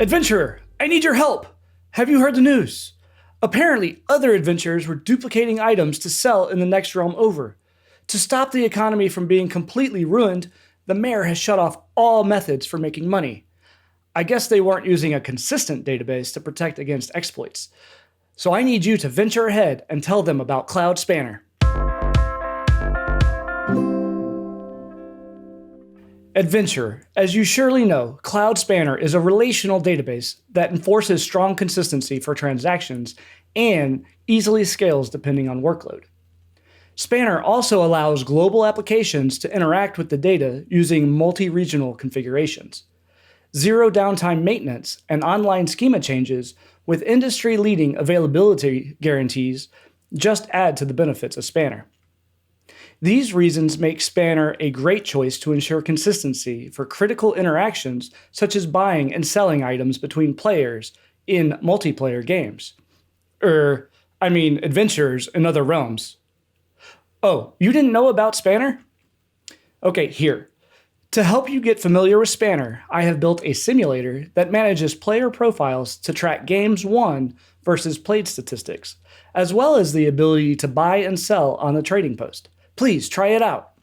Adventurer, I need your help! Have you heard the news? Apparently, other adventurers were duplicating items to sell in the next realm over. To stop the economy from being completely ruined, the mayor has shut off all methods for making money. I guess they weren't using a consistent database to protect against exploits. So I need you to venture ahead and tell them about Cloud Spanner. Adventurer, as you surely know, Cloud Spanner is a relational database that enforces strong consistency for transactions and easily scales depending on workload. Spanner also allows global applications to interact with the data using multi-regional configurations. Zero-downtime maintenance and online schema changes with industry-leading availability guarantees just add to the benefits of Spanner. These reasons make Spanner a great choice to ensure consistency for critical interactions such as buying and selling items between players in multiplayer games. Adventurers in other realms. Oh, you didn't know about Spanner? Okay, here. To help you get familiar with Spanner, I have built a simulator that manages player profiles to track games won versus played statistics, as well as the ability to buy and sell on the trading post. Please try it out.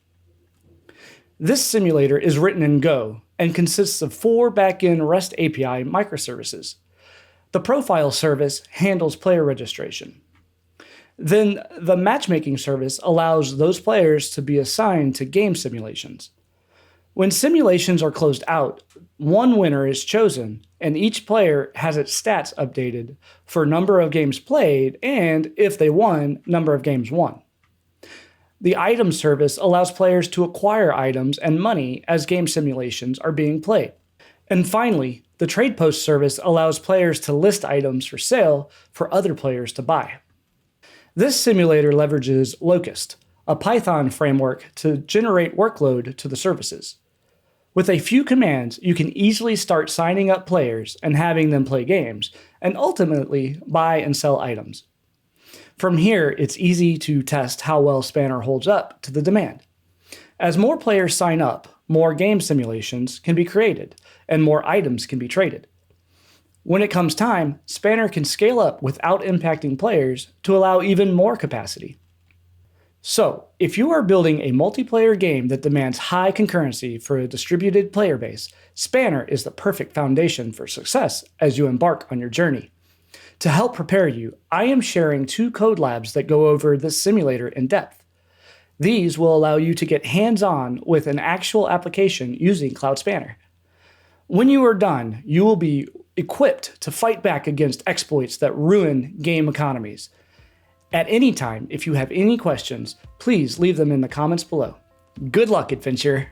This simulator is written in Go and consists of 4 back-end REST API microservices. The profile service handles player registration. Then the matchmaking service allows those players to be assigned to game simulations. When simulations are closed out, one winner is chosen, and each player has its stats updated for number of games played and, if they won, number of games won. The item service allows players to acquire items and money as game simulations are being played. And finally, the trade post service allows players to list items for sale for other players to buy. This simulator leverages Locust, a Python framework to generate workload to the services. With a few commands, you can easily start signing up players and having them play games, and ultimately buy and sell items. From here, it's easy to test how well Spanner holds up to the demand. As more players sign up, more game simulations can be created, and more items can be traded. When it comes time, Spanner can scale up without impacting players to allow even more capacity. So, if you are building a multiplayer game that demands high concurrency for a distributed player base, Spanner is the perfect foundation for success as you embark on your journey. To help prepare you, I am sharing 2 code labs that go over this simulator in depth. These will allow you to get hands-on with an actual application using Cloud Spanner. When you are done, you will be equipped to fight back against exploits that ruin game economies. At any time, if you have any questions, please leave them in the comments below. Good luck, adventurer!